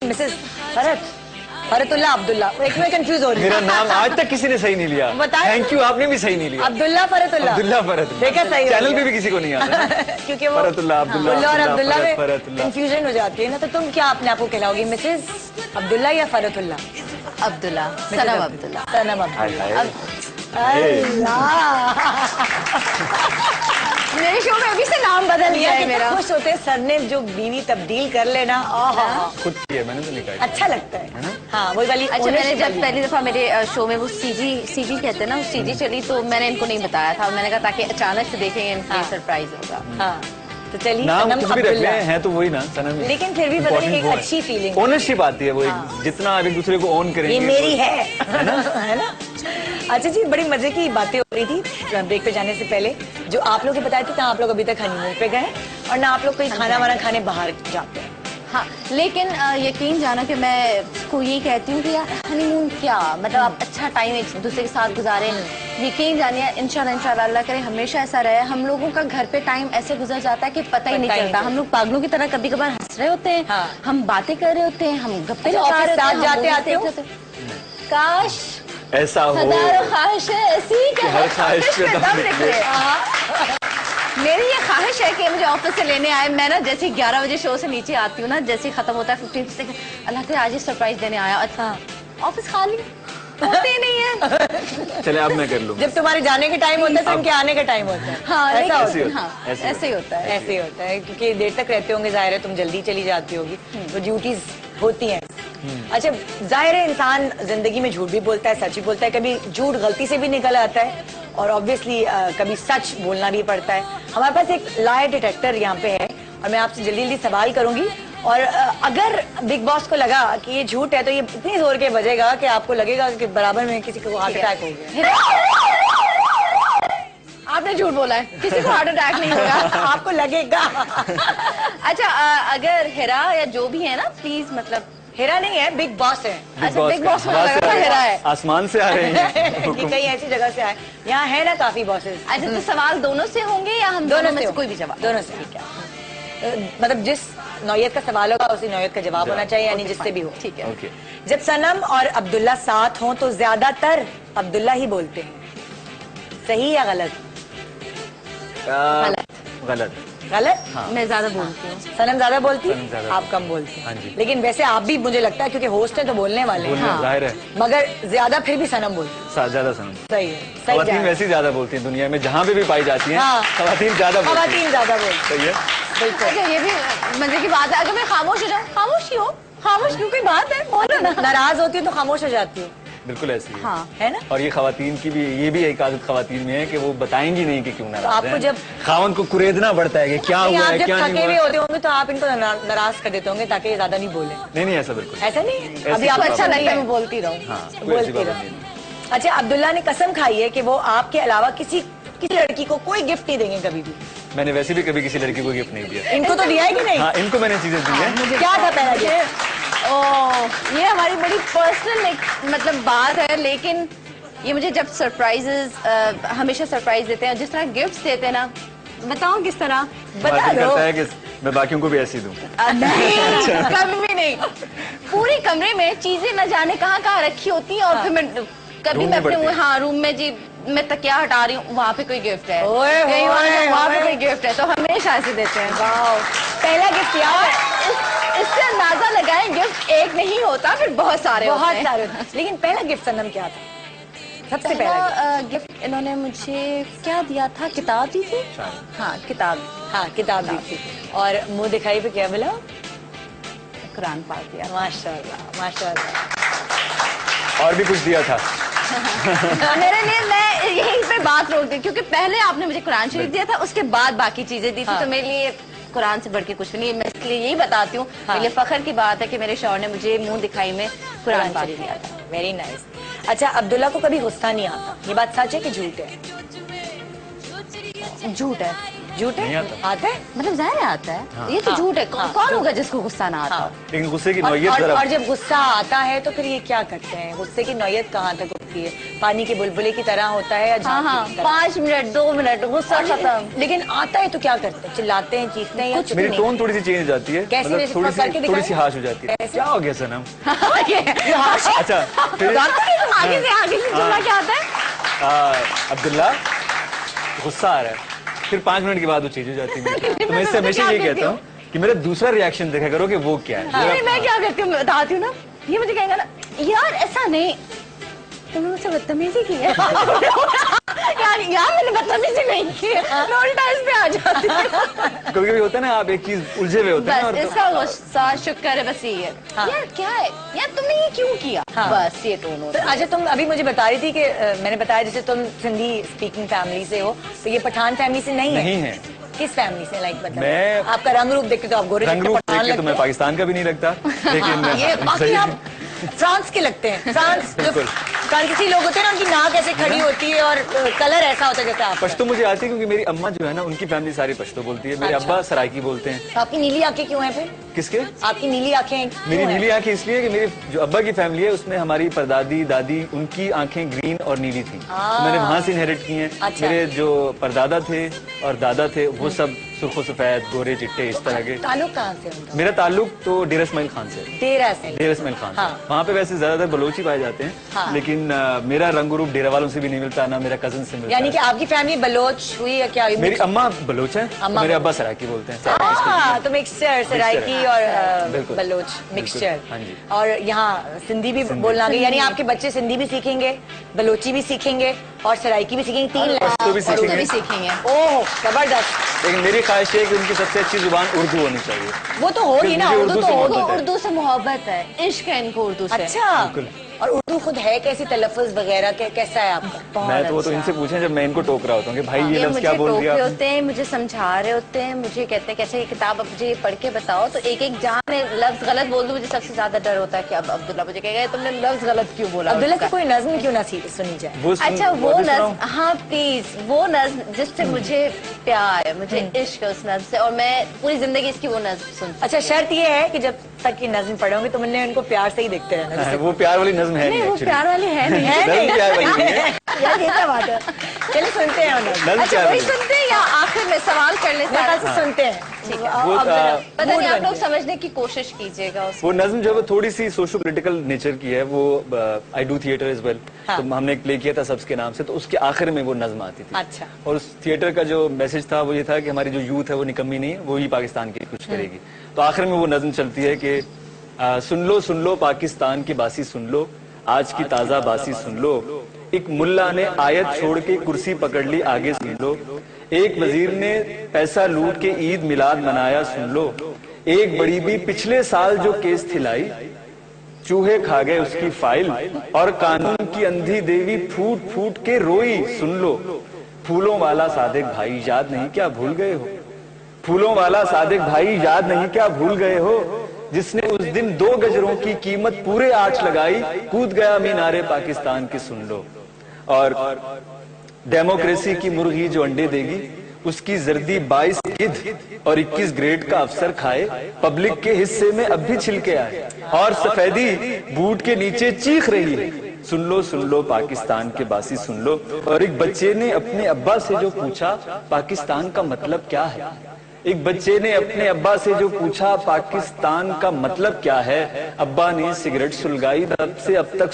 Mrs फरतुल्ला Abdullah, एक में confuse हो रही है। मेरा नाम आज तक किसी ने सही नहीं लिया। बताएं। थैंक यू, आपने भी सही नहीं लिया। अब्दुल्ला फरतुल्ला। अब्दुल्ला फरतुल्ला। देखा सही। चैनल पे भी किसी को नहीं आता क्योंकि वो फरतुल्ला अब्दुल्ला और अब्दुल्ला में फरतुल्ला कंफ्यूजन हो जाती है ना। तो तुम क्या अपने आप को कहलाओगी, मिसेस अब्दुल्ला या फरतुल्ला? अब्दुल्ला, सनम अब्दुल्ला। सनम अब्दुल्ला। मेरे शो में अभी से नाम बदल गया है मेरा। खुश होते सरनेम जो बीवी तब्दील कर लेना, खुद किया मैंने तो निकाला। अच्छा लगता है। हाँ वही वाली। अच्छा, मैंने जब पहली दफा मेरे शो में वो सीजी कहते हैं ना, वो सीजी चली तो मैंने इनको नहीं बताया था। मैंने कहा ताकि अचानक से देखेंगे, इनके सरप्राइज होगा। हाँ तो चलिए नाम सनम कुछ भी रख अब्दुल्ला हैं तो वही ना सनम। लेकिन फिर भी पता है एक अच्छी फीलिंग, ओनरशिप आती है। वो जितना आप एक दूसरे को ओन करेंगे, ये मेरी है ना। अच्छा जी, बड़ी मजे की बातें हो रही थी ब्रेक पे जाने से पहले, जो आप लोग बताए थे आप लोग अभी तक हनीमून पे गए और ना आप लोग कोई खाना वाना खाने बाहर जाते हैं। हाँ, लेकिन यकीन जाना कि मैं को यही कहती हूँ कि यार हनीमून क्या मतलब, आप अच्छा टाइम एक दूसरे के साथ गुजारें। यकीन जानिए इंशाल्लाह अल्लाह करे हमेशा ऐसा रहे। हम लोगों का घर पे टाइम ऐसे गुजर जाता है कि पता ही नहीं चलता। हम लोग पागलों की तरह कभी कभार हंस रहे होते हैं, हम बातें कर रहे होते हैं, हम गप्पे लगा रहे होते हैं, जाते आते हो। काश ऐसा हो। ख्वाहिश है ऐसी कि हर ख्वाहिश पे दम निकले। मेरी ये ख्वाहिश है कि मुझे ऑफिस से लेने आए। मैं ना जैसे 11 बजे शो से नीचे आती हूँ ना, जैसे खत्म होता है 15 सेकंड, अल्लाह के आज ही सरप्राइज देने आया। अच्छा ऑफिस खाली होते ही नहीं है। चले अब मैं कर लूँ। जब तुम्हारे जाने के टाइम होता है तो उनके आने का टाइम होता है। हाँ ऐसा ऐसे ही होता है। ऐसे ही होता है क्योंकि देर तक रहते होंगे, जाहिर है तुम जल्दी चली जाती होगी तो ड्यूटीज होती हैं। अच्छा, जाहिर है इंसान जिंदगी में झूठ भी बोलता है, सच भी बोलता है, कभी झूठ गलती से भी निकल आता है और ऑब्वियसली कभी सच बोलना भी पड़ता है। हमारे पास एक लाए डिटेक्टर यहाँ पे है और मैं आपसे जल्दी जल्दी सवाल करूंगी और अगर बिग बॉस को लगा कि ये झूठ है तो ये इतनी जोर के बजेगा कि आपको लगेगा कि बराबर में किसी को हार्ट अटैक हो गया। आपने झूठ बोला है, किसी को हार्ट अटैक नहीं होगा। आपको लगेगा। अच्छा, अगर हिरा या जो भी है ना प्लीज, मतलब हिरा नहीं है, बिग बॉस है। अच्छा, बिग बॉस में लगा हिरा है, आसमान से आ रहे हैं। कई ऐसी जगह से आए, यहाँ है ना काफी बॉसेस। अच्छा, तो सवाल दोनों से होंगे या हम दोनों में से कोई भी जवाब? दोनों से। ठीक है, मतलब जिस नौयत का सवाल होगा उसी नौयत का जवाब होना चाहिए, यानी जिससे भी हो। ठीक है। जब सनम और अब्दुल्ला साथ हों तो ज्यादातर अब्दुल्ला ही बोलते हैं, सही या गलत? गलत। गलत? हाँ। मैं ज्यादा बोलती हूँ। सनम ज्यादा बोलती है, आप कम बोलती हाँ हैं। लेकिन वैसे आप भी मुझे लगता है क्योंकि होस्ट है तो बोलने वाले हैं। हाँ। जाहिर है, मगर ज्यादा फिर भी सनम बोलती है। ज्यादा सनम सही है। खवातीन वैसे ही ज्यादा बोलती हैं दुनिया में, जहाँ पे भी पाई जाती हैं। हाँ। खवातीन ज्यादा बोलती हैं। सही है। अच्छा, ये भी मजे की बात है। अगर मैं खामोश हो जाऊँ, खामोश ही हो, खामोश क्यों, कोई बात है बोलो ना। नाराज होती है तो खामोश हो जाती है। बिल्कुल ऐसी है। हाँ, है ना। और ये खवातीन की भी, ये भी एक आदत खवातीन में है कि वो बताएंगी नहीं कि क्यों नाराज तो आपको जब खावन को कुरेदना पड़ता है कि क्या हुआ है, क्या नहीं हुआ। थके हुए होते होंगे तो आप इनको नाराज कर देते होंगे ताकि ये ज्यादा नहीं बोले। नहीं, ऐसा बिल्कुल ऐसा नहीं। अभी आपको अच्छा लगता है मैं बोलती रहूँ। बोलती रहूँ। अच्छा, अब्दुल्ला ने कसम खाई है कि वो आपके अलावा किसी लड़की को कोई गिफ्ट नहीं देंगे कभी भी। मैंने वैसे भी कभी किसी लड़की को गिफ्ट नहीं दिया। इनको तो दिया है कि नहीं? हाँ, इनको मैंने चीजें दी है। क्या था पहला गिफ्ट? ये हमारी बड़ी पर्सनल मतलब बात है, लेकिन ये मुझे जब सरप्राइजेस हमेशा सरप्राइज देते हैं, जिस तरह गिफ्ट्स देते हैं ना, बताऊं किस तरह? बता दो। करता है कि मैं बाकियों को भी ऐसी दूं। नहीं, कभी भी नहीं। पूरे कमरे में चीजें न जाने कहाँ कहाँ रखी होती हैं और फिर मैं कभी मैं अपने रूम में जी मैं तकिया हटा रही हूँ, वहाँ पे कोई गिफ्ट है, वहाँ पे कोई गिफ्ट है, तो हमेशा ऐसे देते हैं। पहला गिफ्ट यार, इससे अंदाजा लगाएं गिफ्ट एक नहीं होता, फिर बहुत सारे सारे। लेकिन पहला गिफ्ट सनम क्या था? सबसे पहला गिफ्ट इन्होंने मुझे क्या दिया था? किताब दी थी। हाँ, किताब दी थी। और मुंह दिखाई पे क्या मिला? कुरान पाक दिया। माशाल्लाह, माशाल्लाह। और भी कुछ दिया था। मेरे लिए, मैं यहीं पे बात रोक दी क्योंकि पहले आपने मुझे कुरान शरीफ दिया था, उसके बाद बाकी चीजें दी थी। तो मेरे लिए कुरान से बढ़ के कुछ नहीं है। मैं इसलिए यही बताती हूँ, मेरे लिए फख्र की बात है कि मेरे शौहर ने मुझे मुंह दिखाई में कुरान पाक दिया था। Very nice. अच्छा, अब्दुल्ला को कभी गुस्सा नहीं आता, ये बात सच है कि झूठ है? झूठ है। झूठ है? आता है, मतलब ज़ाहिर आता है। ये तो झूठ है। कौन होगा जिसको गुस्सा ना आता? लेकिन गुस्से की नौयत और जब गुस्सा आता है तो फिर ये क्या करते हैं? गुस्से की नौयत कहाँ तक? होती है, पानी के बुलबुले की तरह होता है या हाँ हाँ, झांकी की तरह? 5 मिनट 2 मिनट गुस्सा खत्म। लेकिन आता है तो क्या करते हैं? चिल्लाते हैं, चीखते हैं या चुप मेरी नहीं? टोन थोड़ी सी चेंज हो जाती है, कैसे? मतलब वैसे थोड़ा करके थोड़ी सी दिखाएं। हाश हो जाती है। कैसे? क्या हो गया सनम? अच्छा, अच्छा फिर आगे से जुमला क्या आता है? अब्दुल्ला गुस्सा आ रहा है, फिर 5 मिनट के बाद वो चेंज हो जाती है। तो मैं इससे हमेशा ये कहता हूँ कि मेरा दूसरा रिएक्शन देखा करो कि वो क्या है। अरे मैं क्या करती हूँ, मैं बताती हूँ ना, ये मुझे कहेगा ना, यार ऐसा नहीं, तुमने मुझसे बदतमीजी की है। यार मैंने बदतमीजी नहीं की है, मैं उल्टा इस पे आ जाती हूँ। कभी कभी होता है ना, आप एक चीज उलझे हुए होते हैं ना, बस इसका गुस्सा शुक्र है, बस ये है। हाँ। यार क्या है, यार तुमने ये क्यों किया? हाँ। बस ये टोन होता है। अच्छा, तुम अभी मुझे बता रही थी कि मैंने बताया जैसे तुम सिंधी स्पीकिंग फैमिली से हो, तो ये पठान फैमिली से नहीं है? किस फैमिली से? लाइक मतलब मैं आपका रंग रूप देख के तो आप गोरे रंग रूप पठान देख के तो लगते मैं हैं। पाकिस्तान का भी नहीं लगता, लेकिन ये बाकी आप फ्रांस के लगते हैं। फ्रांस जो बिल्कुल। फ्रांसीसी लोग होते हैं ना, उनकी नाक ऐसे खड़ी होती है और कलर ऐसा होता है जैसे आप। पश्तो मुझे आती है क्योंकि मेरी अम्मा जो है ना, उनकी फैमिली सारी पश्तो बोलती है। मेरे अच्छा। अब्बा सराइकी बोलते हैं। तो आपकी नीली आंखें क्यों हैं फिर? किसके? आपकी नीली आंखें क्यों मेरी हैं? नीली आंखें इसलिए कि मेरी जो अब्बा की फैमिली है उसमें हमारी परदादी दादी उनकी आंखें ग्रीन और नीली थी, तो मैंने वहां से इनहेरिट की हैं। अच्छा। मेरे जो परदादा थे और दादा थे वो सब सुर्खो सफेद गोरे चिट्टे इस तरह के। ताल्लुक कहाँ से है उनका? मेरा ताल्लुक तो डेरा इस्माइल खान से है। डेरा से। डेरा इस्माइल खान से। हाँ। वहाँ पे वैसे ज्यादातर बलोची पाए जाते हैं, हाँ। लेकिन मेरा रंग रूप डेरा वालों से भी नहीं मिलता, ना मेरा कजन से मिलता यानी है। कि आपकी फैमिली बलोच हुई या क्या हुई? मेरी अम्मा बलोच है, अम्मा मेरे बलोच। अब्बा सराइकी बोलते हैं। तो मिक्सचर, सराइकी और बिल्कुल। बलोच मिक्सचर। हाँ जी। और यहाँ सिंधी भी बोलना आ गई, यानी आपके बच्चे सिंधी भी सीखेंगे, बलोची भी सीखेंगे और सराइकी भी सीखेंगे, 3 पश्तो भी और सीखेंगे। भी सीखेंगे। ओह जबरदस्त। लेकिन मेरी ख्वाहिश है कि उनकी सबसे अच्छी जुबान उर्दू होनी चाहिए। वो तो होगी ना, मुझे उर्दू उर्दू तो से होगी। मोहब्बत है। उर्दू से मोहब्बत है, इश्क है इनको उर्दू से। अच्छा, बिल्कुल। और उर्दू खुद है कैसी, तलफ़ुज़ वगैरह कैसा है आपका? मैं तो वो तो इनसे पूछें जब मैं इनको टोक रहा होता हूँ कि भाई ये ये लफ्ज क्या मुझे बोल टोक दिया रहे आपने? होते हैं, मुझे समझा रहे होते हैं, मुझे कहते हैं कैसे ये किताब अब मुझे ये पढ़ के बताओ, तो एक एक जहाँ मैं लफ्ज गलत बोल दूं मुझे सबसे ज्यादा डर होता है कि अब अब्दुल्ला मुझे कहेगा तुमने लफ्ज गलत क्यों बोला। अब्दुल्ला से उसका। कोई नज़्म क्यों ना सुनी जाए? वो अच्छा वो अभी सुनाऊं? नज्म, हाँ प्लीज, वो नज्म जिससे मुझे प्यार है, मुझे इश्क है उस नज्म से, और मैं पूरी जिंदगी इसकी वो नज्म सुन सकती अच्छा, शर्त ये है कि जब तक ये नज़्म पढ़ोगे तो मैंने उनको प्यार से ही देखते रहना। हाँ, वो प्यार वाली नज्म है नहीं, नहीं वो एक्चुअली। प्यार वाली है नहीं है। नज्म प्यार वाली नहीं है। यार ये क्या बात है? चलिए सुनते हैं उन्हें। नज्म अच्छा प्यार वही वाली है। सुनते हैं या आखिर में सवाल कर लेते मेरे ख्याल हैं? से सुनते हैं। ठीक है। वो, अब जरा पता नहीं, मूड आप लोग बनते हैं। समझने की कोशिश कीजिएगा उसको। वो नज्म जो है वो थोड़ी सी सोशो पोलिटिकल नेचर की है। वो I do theatre as well, हाँ। तो हमने एक प्ले किया था सब्स के नाम से, तो उसके आखिर में वो नज्म आती थी। अच्छा। और उस थिएटर का जो मैसेज था वो ये था कि हमारी जो यूथ है वो निकम्मी नहीं है, वो ही पाकिस्तान के लिए कुछ करेगी। तो आखिर में वो नज्म चलती है कि सुन लो पाकिस्तान की बासी सुन लो, आज की ताजा बासी सुन लो, एक मुल्ला ने आयत छोड़ के कुर्सी पकड़ ली आगे सुन लो, एक वजीर ने पैसा लूट के ईद मिलाद मनाया सुन लो, एक बड़ी भी पिछले साल जो केस थिलाई, चूहे खा गए उसकी फाइल, और कानून की अंधी देवी फूट फूट के रोई सुन लो, फूलों वाला सादिक भाई याद नहीं क्या भूल गए हो, फूलों वाला सादिक भाई याद नहीं क्या भूल गए हो, जिसने उस दिन 2 गजरों की कीमत पूरे 8 लगाई, कूद गया मीनारे पाकिस्तान की सुन लो। और डेमोक्रेसी की मुर्गी जो अंडे देगी, उसकी जर्दी 22 गिद्ध और 21 ग्रेड का अफसर खाए, पब्लिक के हिस्से में अब भी छिलके आए, और सफेदी बूट के नीचे चीख रही है, सुन लो पाकिस्तान के बासी सुन लो। और एक बच्चे ने अपने अब्बा से जो पूछा पाकिस्तान का मतलब क्या है, एक बच्चे ने अपने अब्बा से जो पूछा पाकिस्तान का मतलब क्या है, अब्बा ने सिगरेट सुलगाई, तब से अब तक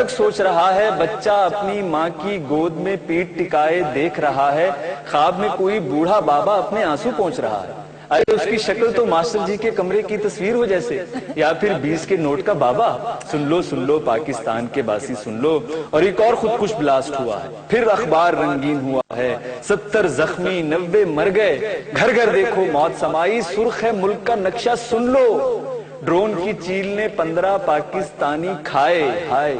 सोच रहा है, बच्चा अपनी माँ की गोद में पीठ टिकाए देख रहा है, ख्वाब में कोई बूढ़ा बाबा अपने आंसू पोंछ रहा है, अरे उसकी शक्ल तो मास्टर जी के कमरे की तस्वीर हो जैसे, या फिर 20 के नोट का बाबा। सुन लो पाकिस्तान के बासी सुन लो। और एक और खुदकुश ब्लास्ट हुआ है, फिर अखबार रंगीन हुआ है, 70 जख्मी 90 मर गए, घर घर देखो मौत समाई, सुर्ख है मुल्क का नक्शा सुन लो, ड्रोन की चील ने 15 पाकिस्तानी खाए, हाय।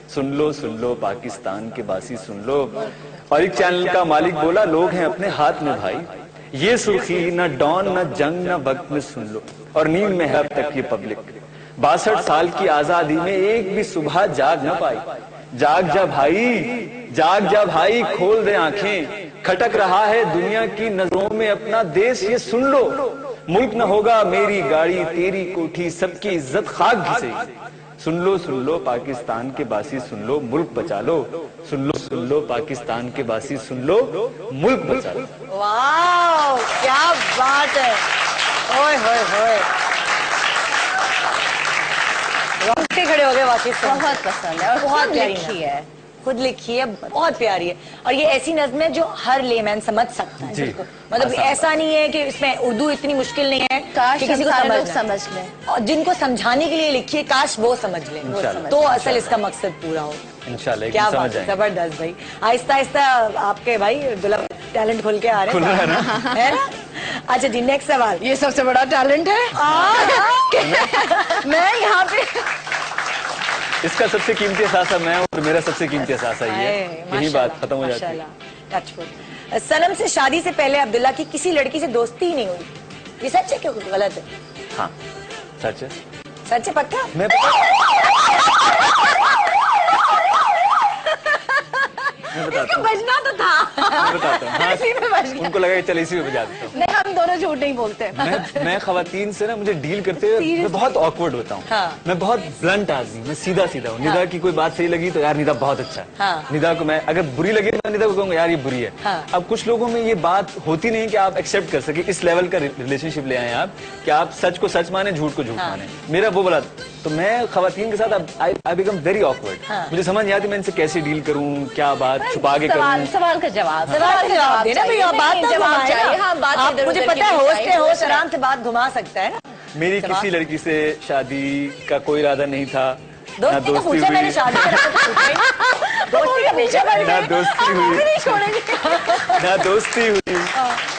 सुन लो पाकिस्तान के बासी सुन लो। और एक चैनल का मालिक बोला, लोग हैं अपने हाथ में भाई, ये सुर्खी न डॉन न जंग न वक्त में सुन लो। और नींद में है अब तक ये पब्लिक, 62 साल की आजादी में एक भी सुबह जाग न पाई, जाग जा भाई खोल दे आंखें, खटक रहा है दुनिया की नजरों में अपना देश ये सुन लो, मुल्क न होगा मेरी गाड़ी तेरी कोठी, सबकी इज्जत खाक घिसेगी, सुन लो पाकिस्तान के बासी सुन लो, मुल्क बचा लो। सुन लो पाकिस्तान के बासी सुन लो, मुल्क बचा लो। वाह क्या बात है, ओए होए होए, रोंगटे खड़े हो गए वाकई। बहुत पसंद है और बहुत बहुत प्यारी लिखी नज़्म है। खुद लिखी है, बहुत प्यारी है। और ये ऐसी नज़्म है जो हर लेमैन समझ सकता है जी, जिसको, मतलब आसान ऐसा नहीं है कि इसमें उर्दू इतनी मुश्किल नहीं है काश कि किसी को सारे लोग समझना। समझ लें। और जिनको समझाने के लिए लिखी है, काश वो समझ ले, इंशाल्लाह, तो असल इसका मकसद पूरा हो। इंशाल्लाह क्या समझ बात है, जाएंगे। जबरदस्त भाई। आहिस्ता आहिस्ता आपके भाई दुल्हन टैलेंट खोल के आ रहे खुल रहा है ना? है ना? अच्छा जी, नेक्स्ट सवाल। ये सबसे बड़ा टैलेंट है। मैं यहाँ पे इसका सबसे कीमती असासा मैं हूँ और मेरा सबसे कीमती असासा ये है। यही बात खत्म हो जाती है। टचवुड। सनम से शादी से पहले अब्दुल्ला की किसी लड़की से दोस्ती ही नहीं हुई, ये सच है क्यों गलत है? हाँ सच है। सच है पक्का? मैं बताता हूँ, बजना तो था। मैं बताता हूँ। हाँ, इसी में बच गया। उनको लगा कि चल इसी में बजा देता हूँ। नहीं, हम दोनों झूठ नहीं बोलते। मैं खवातीन से ना, मुझे डील करते हुए मैं बहुत ऑकवर्ड होता हूँ। हाँ। मैं बहुत ब्लंट आदमी, मैं सीधा सीधा हूँ। निदा की कोई बात सही लगी तो यार निदा बहुत अच्छा है। हाँ। निदा को मैं अगर बुरी लगी तो मैं निदा को कहूँगा यार ये बुरी है। हाँ। अब कुछ लोगों में ये बात होती नहीं कि आप एक्सेप्ट कर सके, इस लेवल का रिलेशनशिप ले आए आप कि आप सच को सच माने, झूठ को झूठ माने। मेरा वो बोला, तो मैं खवातीन के साथ आई बिकम वेरी ऑकवर्ड। मुझे समझ नहीं आती मैं इनसे कैसे डील करूँ, क्या बात छुपा के करूँ। सवाल का जवाब देना भैया, बात ना जवाब घुमाए चाहिए। ना। हाँ, बात आप इधर मुझे उधर की पता है नहीं होस्ट है, चाहिए। होस्ट आराम से बात घुमा सकता है ना। मेरी किसी लड़की से शादी का कोई इरादा नहीं था, ना दोस्ती तो दोस्ती पूछा मैंने, हुई, शादी का तो पूछा ही नहीं। दोस्ती का पूछा मैंने। ना दोस्ती हुई, नहीं छोड़ेंगे। ना दोस्ती हुई,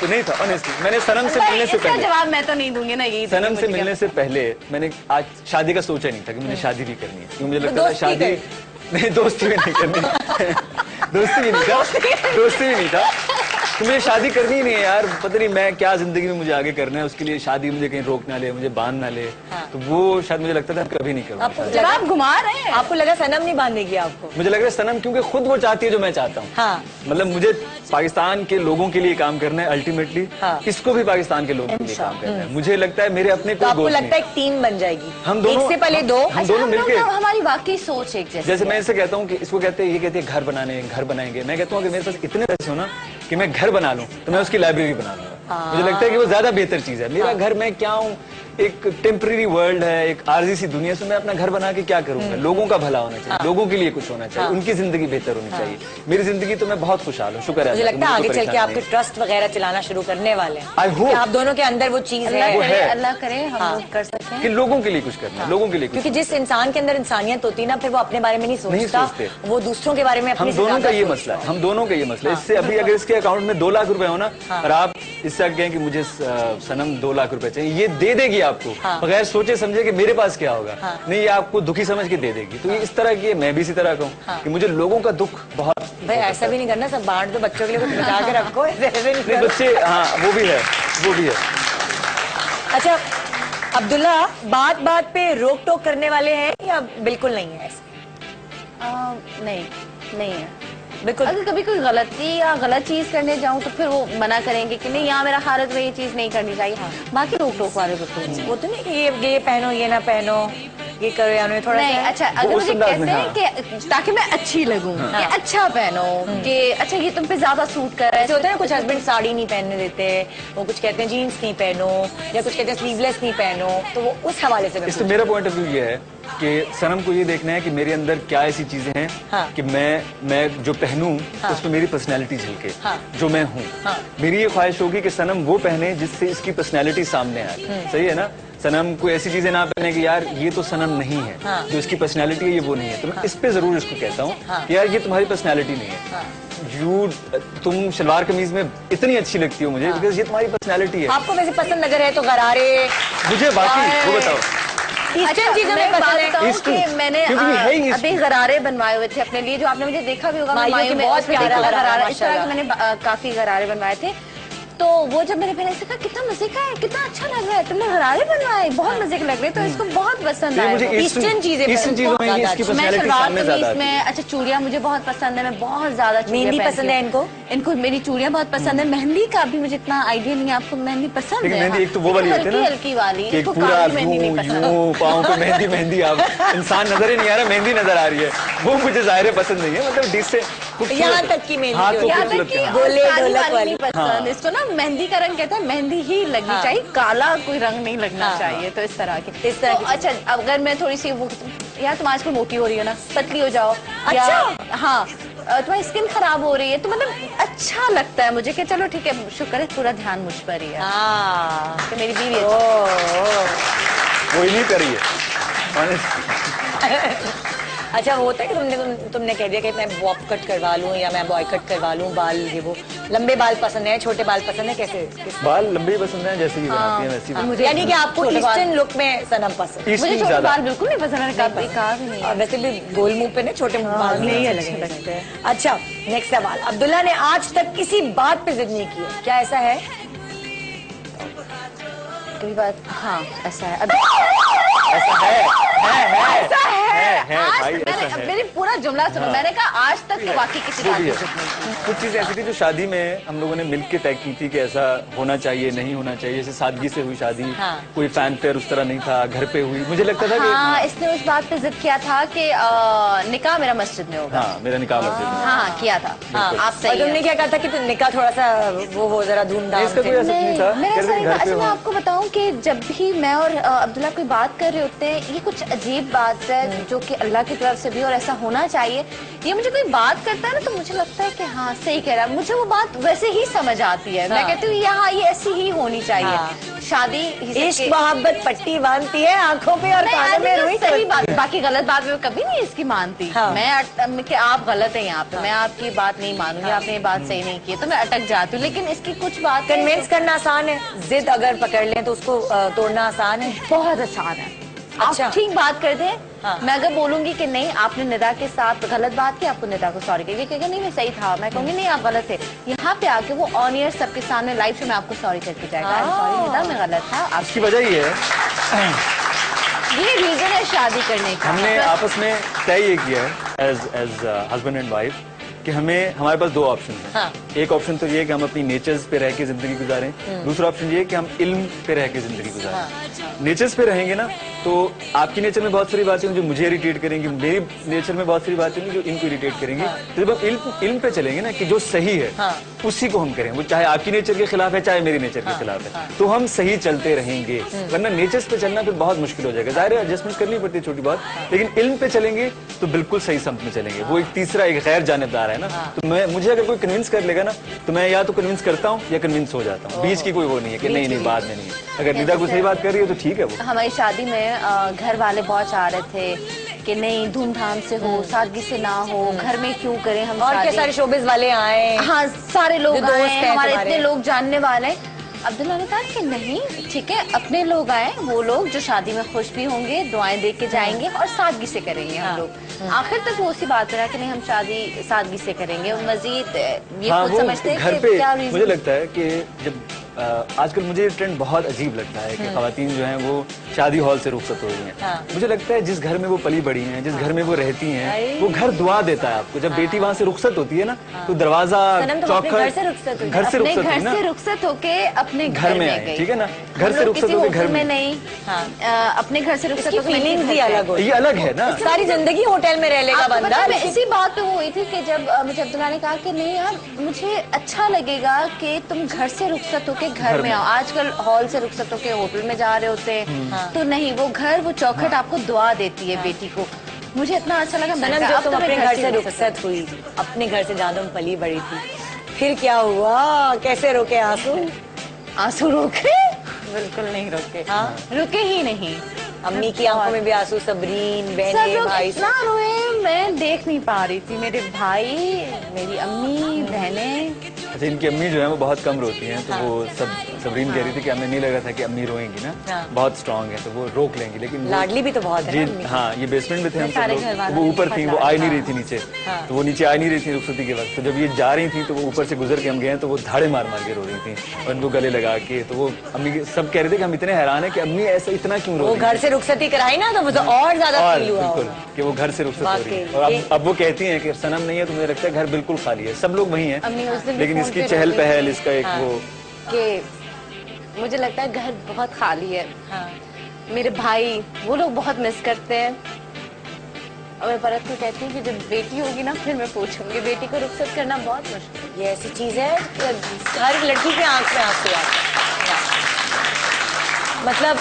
तो नहीं था ऑनेस्टली। मैंने सनम से मिलने से इसका पहले, जवाब मैं तो नहीं दूंगी ना, यही सनम से मिलने से पहले मैंने आज शादी का सोचा नहीं था कि मुझे शादी भी करनी है, क्योंकि मुझे लगता था दोस्ती शादी नहीं, दोस्ती भी नहीं करनी। दोस्ती भी नहीं था, दोस्ती भी नहीं था। तो मुझे शादी करनी ही नहीं है यार, पता नहीं मैं क्या जिंदगी में मुझे आगे करना है, उसके लिए शादी मुझे कहीं रोक ना ले, मुझे बांध ना ले। तो वो शायद मुझे लगता था कभी नहीं करूँगा शादी। जवाब घुमा रहे हैं। आपको लगा सनम नहीं बांधेगी आपको? मुझे लग रहा है सनम क्योंकि खुद वो चाहती है जो मैं चाहता हूँ। हाँ। मतलब मुझे पाकिस्तान के लोगों के लिए काम करना है अल्टीमेटली। हाँ। इसको भी पाकिस्तान के लोगों के लिए काम करना है। मुझे लगता है मेरे अपने तो कोई आपको दोस्त लगता है नहीं। एक टीम बन जाएगी? हम दोनों, एक से पहले दो। हम दोनों मिलके, हमारी वाकई सोच एक जैसे मैं इसे कहता हूँ कि इसको कहते हैं, ये कहते हैं घर बनाने, घर बनाएंगे। मैं कहता हूँ अगर मेरे पास इतने पैसे हो ना कि मैं घर बना लूं तो मैं उसकी लाइब्रेरी बना लूंगा। मुझे लगता है कि वो ज्यादा बेहतर चीज है। मेरा घर में क्या हूँ, एक टेम्परेरी वर्ल्ड है, एक आरजी सी दुनिया से मैं अपना घर बना के क्या करूंगा? लोगों का भला होना चाहिए, लोगों के लिए कुछ होना चाहिए, उनकी जिंदगी बेहतर होनी चाहिए। मेरी जिंदगी तो मैं बहुत खुशहाल हूँ, शुक्र है। मुझे लगता है आगे चल के आपके ट्रस्ट वगैरह चलाना शुरू करने वाले हैं। I hope। कि आप दोनों के अंदर वो चीज है अल्लाह करे हम लोग कर सकें। कि लोगों के लिए कुछ करना है, लोगों के लिए कुछ। क्योंकि जिस इंसान के अंदर इंसानियत होती है ना, फिर वो अपने बारे में नहीं सोचता, सोचते। वो दूसरों के बारे में हम अपने से दोनों का ज्यादा ये सोचता मसला है, है। हम दोनों का ये मसला है। इससे अभी अगर इसके अकाउंट में 2 लाख रुपए हो ना, और आप इससे कहें कि मुझे सनम 2 लाख रुपए चाहिए, ये दे देगी आपको बगैर सोचे समझे कि मेरे पास क्या होगा। नहीं, ये आपको दुखी समझ के दे देगी। तो ये इस तरह की है, मैं भी इसी तरह का हूँ कि मुझे लोगों का दुख बहुत। भाई ऐसा भी नहीं करना, सब बांट दो, बच्चों के लिए कुछ बचा के रखो। ऐसे नहीं नहीं, करो। बच्चे, हाँ वो भी है, वो भी है। अच्छा अब्दुल्ला, बात बात पे रोक टोक करने वाले हैं या बिल्कुल नहीं है? ऐसे नहीं है बिल्कुल। अगर कभी कोई गलती या गलत चीज करने जाऊं तो फिर वो मना करेंगे कि नहीं, यहाँ मेरा हालत में ये चीज नहीं करनी चाहिए। बाकी रोक टोक वाले बिल्कुल नहीं। वो तो नहीं कि ये पहनो, ये ना पहनो, ये करो या नहीं, थोड़ा नहीं। सा अच्छा, अगर उस मुझे अंदाज कहते में, हैं कि ताकि मैं अच्छी लगूं, कि अच्छा पहनो, कि अच्छा ये तुम पे ज्यादा सूट कर रहा है। ऐसे होता है ना, कुछ हस्बैंड साड़ी नहीं पहनने देते, वो कुछ कहते हैं जीन्स नहीं पहनो, या कुछ कहते हैं स्लीवलेस नहीं पहनो, तो वो उस हवाले से मैं इससे मेरा पॉइंट ऑफ व्यू ये है कि सनम को ये देखना है कि मेरे अंदर क्या ऐसी चीजें हैं कि मैं जो पहनूं उसमें मेरी पर्सनैलिटी झलके, जो मैं हूँ। मेरी ये ख्वाहिश होगी कि सनम वो पहने जिससे इसकी पर्सनैलिटी सामने आए। सही है ना? सनम को ऐसी चीजें ना पहने कि यार ये तो सनम नहीं है, जो इसकी पर्सनैलिटी है ये वो नहीं है। तो मैं इस पे जरूर इसको कहता हूँ कि यार ये तुम्हारी पर्सनैलिटी नहीं है। तुम शलवार कमीज में इतनी अच्छी लगती हो मुझे, बिकॉज ये तुम्हारी पर्सनैलिटी है। आपको वैसे पसंद अगर है तो गरारे, मुझे बाकी वो बताओ। ईस्टर्न चीजों में पसंद है? Eastern, मैंने क्योंकि ये है ही अभी गरारे बनवाए हुए थे अपने लिए, जो आपने मुझे देखा भी होगा। मायूं के बहुत उसमें प्यारा देखा गरारा, गरारा, इस तरह के माशाल्लाह। मैंने काफी गरारे बनवाए थे। तो वो जब मेरे बहन से कहा कितना मजे का है, कितना अच्छा लग रहा है, तुमने गरारे बनवाए, बहुत मजे के लग रहे, तो इसको बहुत पसंद आया। मुझे ईस्टर्न चीजों में इसकी मैं पर्सनैलिटी शलवार सामने ज्यादा कमीज में, अच्छा चूड़ियां मुझे बहुत पसंद है, मैं बहुत ज्यादा मेहंदी पसंद है इनको? इनको मेरी चूड़ियां बहुत पसंद है। मेहंदी का भी मुझे इतना आइडिया नहीं है, आपको मेहंदी पसंद है? मेहंदी एक तो वो वाली होती है ना, हल्की वाली, कि पूरा पाँव पे मेहंदी मेहंदी, आप इंसान नजर ही नहीं आ रहा, मेहंदी नजर आ रही है, वो मुझे जाहिर है पसंद नहीं है। मतलब डिश से यहाँ तक की मेहंदी, यहाँ तक की गोले ढोलक वाली पसंद। इसको ना मेहंदी का रंग कहता है, मेहंदी ही लगनी चाहिए, काला कोई रंग नहीं लगना चाहिए। तो इस तरह की, इस तरह की। अच्छा, अगर मैं थोड़ी सी वो, यार तुम आजकल मोटी हो रही हो ना, पतली हो जाओ। अच्छा, हाँ, तुम्हारी स्किन खराब हो रही है, तो मतलब अच्छा लगता है मुझे कि चलो ठीक है, शुक्र है पूरा ध्यान मुझ पर ही है कि मेरी बीवी वो ही नहीं कर रही है। अच्छा, वो होता है कि तुमने कह दिया कि मैं बॉब कट करवा लूं या मैं बॉय कट करवा लूं, बाल ये वो, लंबे बाल पसंद है, छोटे बाल पसंद है, कैसे? बाल लंबे पसंद है, जैसे भी बनाती हैं वैसे ही। मुझे यानी कि आपको ईस्टर्न लुक में सनम पसंद? मुझे छोटे बाल बिल्कुल नहीं पसंद, मैंने कहा भी नहीं। और वैसे भी गोल मुंह पे ना छोटे बाल नहीं अच्छे लगते हैं। अच्छा, नेक्स्ट सवाल, अब्दुल्ला ने आज तक किसी बात पे जिद नहीं की है, क्या ऐसा है? कभी बात, हाँ ऐसा है, ऐसा है भाई, ऐसा है। मेरी पूरा जुमला सुनो, मैंने कहा आज तक तो बाकी किसी बात पे जिद नहीं की। कुछ चीजें ऐसी थी जो शादी में हम लोगों ने मिलकर तय की थी कि ऐसा होना चाहिए, नहीं होना चाहिए। जैसे सादगी से हुई शादी, कोई फैन फेयर उस तरह नहीं था, घर पे हुई। मुझे लगता था कि इसने उस बात पे जिद किया था कि निकाह मेरा मस्जिद में होगा। हाँ, मेरा निकाह मस्जिद में। हाँ, किया था। आप सही। और तुमने क्या कहा था कि निकाह थोड़ा सा वो हो, जरा धूमधाम से? अच्छा, मैं आपको बताऊं कि जब भी मैं और अब्दुल्ला कोई बात कर रहे होते हैं, ये कुछ अजीब बात है जो कि अल्लाह की तरफ से भी और ऐसा होना चाहिए। ये मुझे कोई बात करता है ना, तो मुझे लगता है कि हाँ सही कह रहा है, मुझे वो बात वैसे ही समझ आती है। मैं कहती हूँ यहाँ ये ऐसी ही होनी चाहिए। शादी इश्क मोहब्बत पट्टी बांधती है आंखों पे और कानों में रुई। सही बात, बाकी गलत बात में कभी नहीं इसकी मानती। मैं कि आप गलत हैं यहाँ पे, मैं आपकी बात नहीं मानूंगी, आपने ये बात सही नहीं की, तो मैं अटक जाती हूँ। लेकिन इसकी कुछ बात कन्विंस करना आसान है, जिद अगर पकड़ लें तो उसको तोड़ना आसान है? बहुत आसान है। अच्छा, आप ठीक बात कर दें। मैं अगर बोलूंगी कि नहीं आपने निदा के साथ गलत बात की, आपको निदा को सॉरी कहिए, कहेगा नहीं मैं सही था, मैं कहूंगी नहीं आप गलत थे। यहाँ पे आके वो ऑन एयर सबके सामने लाइव शो में आपको सॉरी करके जाएगा, सॉरी निदा मैं गलत था। आपकी वजह ये है, ये रीजन है शादी करने का। हमने आपस में तय ये किया है एज हस्बैंड एंड वाइफ कि हमारे पास दो ऑप्शन हैं। एक ऑप्शन तो ये है कि हम अपनी नेचर्स पे रह के जिंदगी गुजारें, दूसरा ऑप्शन ये है कि हम इल्म पे रह के जिंदगी गुजारें। नेचर्स पे रहेंगे ना तो आपकी नेचर में बहुत सारी बातें होंगी जो मुझे इरिटेट करेंगी, मेरी नेचर में बहुत सारी बातें होंगी जो इनको इरिटेट करेंगी। तो जब हम इल्म पे चलेंगे ना कि जो सही है उसी को हम करें, वो चाहे आपकी नेचर के खिलाफ है चाहे मेरी नेचर के खिलाफ है, तो हम सही चलते रहेंगे। वरना नेचर्स पे चलना फिर बहुत मुश्किल हो जाएगा। जाहिर है एडजस्टमेंट करनी पड़ती है छोटी बात, लेकिन इल्म पे चलेंगे तो बिल्कुल सही समत में चलेंगे। वो एक तीसरा एक गैर जानिबदार है ना, तो मुझे अगर कोई कन्विंस कर लेगा ना तो मैं या तो कन्विंस करता हूँ या कन्विंस हो जाता हूँ। बीच की कोई वो नहीं है कि नहीं बाद में नहीं है। अगर निदा कोई सही बात कर रही है तो ठीक है। वो हमारी शादी में घर वाले बहुत चाह रहे थे कि नहीं धूमधाम से हो, सादगी से ना हो, घर में क्यों करें हम, और क्या सारे शोबिज वाले आए, हाँ सारे लोग आए, हमारे तुम्हारे इतने लोग जानने वाले। अब्दुल्ला ने कहा कि नहीं ठीक है, अपने लोग आए, वो लोग जो शादी में खुश भी होंगे, दुआएं दे के जाएंगे और सादगी से करेंगे हम लोग। आखिर तक वो उसी बात रहा कि नहीं हम शादी सादगी से करेंगे। मजीद ये कुछ समझते हैं घर पे क्या मुझे लगता है कि जब आजकल मुझे ये ट्रेंड बहुत अजीब लगता है कि खवातीन जो हैं वो शादी हॉल से रुखसत हो रही हैं। मुझे लगता है जिस घर में वो पली बड़ी हैं, जिस घर में वो रहती हैं, वो घर दुआ देता है आपको। जब बेटी वहाँ से रुखसत होती है ना तो दरवाजा चौखट घर से रुखसत होके अपने घर में आए, ठीक है ना, घर से रुखसत होके घर में नहीं, अपने घर से रुखसत होके फीलिंग्स ही अलग हो, ये अलग है ना। सारी जिंदगी होटल में रह लेगा बंदा। इसी बात पे वो हुई थी कि जब मुझे अब्दुल्ला ने कहा कि नहीं यार मुझे अच्छा लगेगा कि तुम घर से रुखसत होके घर में आओ। आजकल हॉल से रुखसत होके होटल में जा रहे होते हैं, तो नहीं वो घर वो चौखट आपको दुआ देती है बेटी को। मुझे इतना अच्छा लगा। सनम जब तुम अपने घर से रुखसत हुई, अपने घर से जहाँ तुम पली बड़ी थी, फिर क्या हुआ, कैसे रोके आंसू? आंसू रोके? बिल्कुल नहीं रोके। रुके ही नहीं। अम्मी की आंखों में भी आंसू, सबरीन बहन भाई इतना रोए, मैं देख नहीं पा रही थी। मेरे भाई, मेरी अम्मी, बहनें अच्छा, इनकी अम्मी जो है वो बहुत कम रोती हैं, तो वो सबरीन कह रही थी कि हमें नहीं लगा था कि अम्मी रोएंगी ना, बहुत स्ट्रांग है तो वो रोक लेंगी, लेकिन लाडली भी तो बहुत है जी ना अम्मी। हाँ, ये बेसमेंट में थे हम सारे सब घर लोग, वालों तो वो ने ऊपर थी, वो आ ही नहीं रही थी नीचे, हाँ। तो वो नीचे आ ही नहीं रही थी रुखसती के वक्त, तो जब ये जा रही थी तो वो ऊपर से गुजर के हम गए तो वो धाड़े मार मार के रो रही थी और उनको गले लगा के, तो वो अम्मी सब कह रहे थे कि हम इतने हैरान है कि अम्मी ऐसा इतना क्यों रो वो रही घर से रुखसती कराई ना तो मुझे और ज्यादा और फील हुआ बिल्कुल होगा। कि वो घर से रुखसत हो रही है, वाकई। और अब वो कहती हैं कि सनम नहीं है तो मुझे लगता है घर बिल्कुल खाली है, सब लोग वही हैं, अम्मी उस दिन भी लेकिन फोन इसकी पे रो चहल रही पहल, थी। इसका एक वो कि मुझे लगता है घर बहुत खाली है, हाँ। मेरे भाई वो लोग बहुत मिस करते हैं। और मैं परत को कहती हूँ कि जब बेटी होगी ना फिर मैं पूछूंगी, बेटी को रुखसत करना बहुत मुश्किल। ये ऐसी चीज है कि हर लड़की के आंख में आंसू आते हैं। मतलब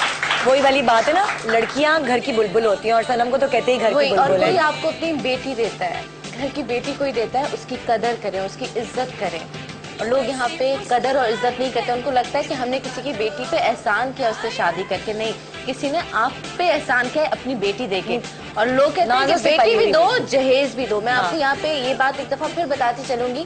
वही वाली बात है ना, लड़कियां घर की बुलबुल होती हैं और सनम को तो कहते ही घर की वही, और बुलबुल कोई है। आपको अपनी बेटी देता है, घर की बेटी कोई देता है, उसकी कदर करें, उसकी इज्जत करें। और लोग यहाँ पे कदर और इज्जत नहीं करते, उनको लगता है कि हमने किसी की बेटी पे एहसान किया उससे शादी करके, नहीं, किसी ने आप पे एहसान किया है अपनी बेटी देके। और लोग कहते हैं नाजों कि से बेटी पली भी हुई दो, बेटी। जहेज भी दो। मैं हाँ। आपको यहाँ पे ये बात एक दफा फिर बताती चलूंगी,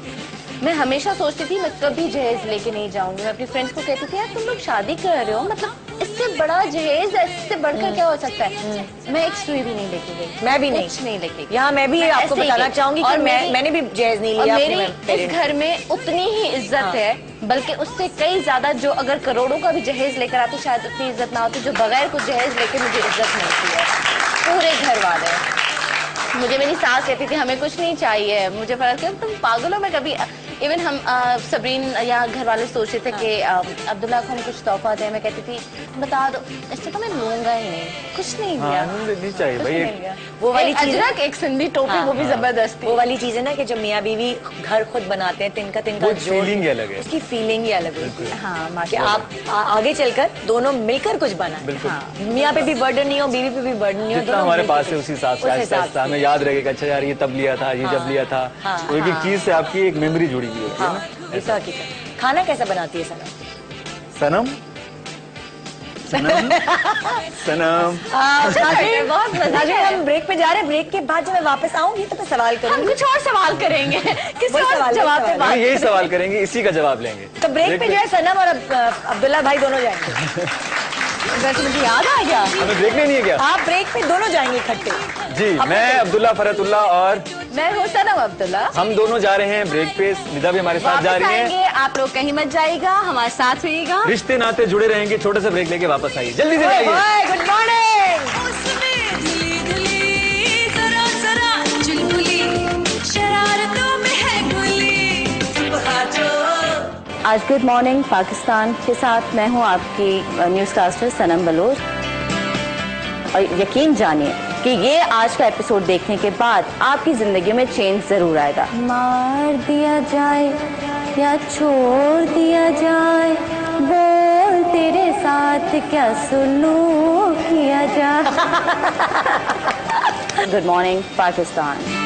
मैं हमेशा सोचती थी मैं कभी जहेज लेके नहीं जाऊंगी। मैं अपनी फ्रेंड्स को कहती थी यार तुम लोग शादी कर रहे हो, मतलब इससे बड़ा जहेज, इससे बढ़कर क्या हो सकता है। मैं एक सुई भी नहीं लेके गई, मैं भी कुछ नहीं लेके गई। यहाँ मैं भी मैं आपको ऐसे ही बताना गई। चाहूंगी कि और मेरी- मैंने भी जहेज नहीं और लिया मेरी अपने इस पेरेंट्स घर में उतनी ही इज्जत है, बल्कि उससे कई ज्यादा, जो अगर करोड़ों का भी जहेज लेकर आती शायद उतनी इज्जत ना होती जो बगैर कुछ जहेज लेके मुझे इज्जत मिलती है। पूरे घर वाले, मुझे मेरी सास कहती थी हमें कुछ नहीं चाहिए, मुझे फर्क है तुम पागल हो। मैं कभी इवन हम सबरीन या घर वाले सोचते थे कि अब्दुल्ला को हम कुछ तोहफा दें, मैं कहती थी बता दो, इससे तो मैं लूंगा ही नहीं, कुछ नहीं हाँ, दिया, नहीं चाहिए कुछ भाई, नहीं दिया। वो वाली एक चीज़ है। अजरक, एक सिंधी टोपी, वो भी जबरदस्त थी। वो वाली चीज है ना कि जब मियाँ बीवी घर खुद बनाते हैं, तिनका वो जोड़, फीलिंग ही अलग है। उसकी फीलिंग ही अलग होती है। हाँ कि माशाल्लाह। आप आगे चलकर दोनों मिलकर कुछ बनाएं। बिल्कुल। हाँ। मियाँ पे भी बर्डन नहीं हो, बीवी पे भी बर्डन नहीं हो, जितना दोनों हमारे मिलकर पास है कुछ- उसी हिसाब से उस आहिस्ता आहिस्ता से। हमें याद रहेगा, अच्छा यार ये तब लिया था, ये जब लिया था, हाँ, तो एक एक चीज से आपकी एक मेमोरी जुड़ी हुई होती है हाँ, ना। ये तो हकीकत। खाना कैसा बनाती है सनम? सनम सनम सनम बहुत मजा आज हम ब्रेक पे जा रहे हैं, ब्रेक के बाद जब मैं वापस आऊंगी तो मैं सवाल हम करूंगी। कुछ और सवाल करेंगे, किसी वही और सवाल, जवाब वही पे सवाल। बात हम यही सवाल करेंगे, इसी का जवाब लेंगे। तो ब्रेक पे जो है सनम और अब्दुल्ला भाई दोनों जाएंगे। वैसे मुझे याद आ गया, हमें देखने नहीं है क्या? आप ब्रेक पे दोनों जाएंगे इकट्ठे। जी, मैं अब्दुल्ला फरतुल्ला और मैं हूँ सनम अब्दुल्ला। हम दोनों जा रहे हैं ब्रेक पे, निदा भी हमारे साथ जा वापस रही है। आएंगे, आप लोग कहीं मत जाइएगा, हमारे साथ रहिएगा। रिश्ते नाते जुड़े रहेंगे, छोटे से ब्रेक लेके वापस आइए, जल्दी से जाइए। Good morning. उसमें धुली धुली जरा जरा चुलबुली शरारतों में है गुली आज गुड मॉर्निंग पाकिस्तान के साथ मैं हूं आपकी न्यूज़ कास्टर सनम बलोच। और यकीन जानिए कि ये आज का एपिसोड देखने के बाद आपकी जिंदगी में चेंज जरूर आएगा। मार दिया जाए या छोड़ दिया जाए, बोल तेरे साथ क्या सुलूक किया जाए। Good morning Pakistan.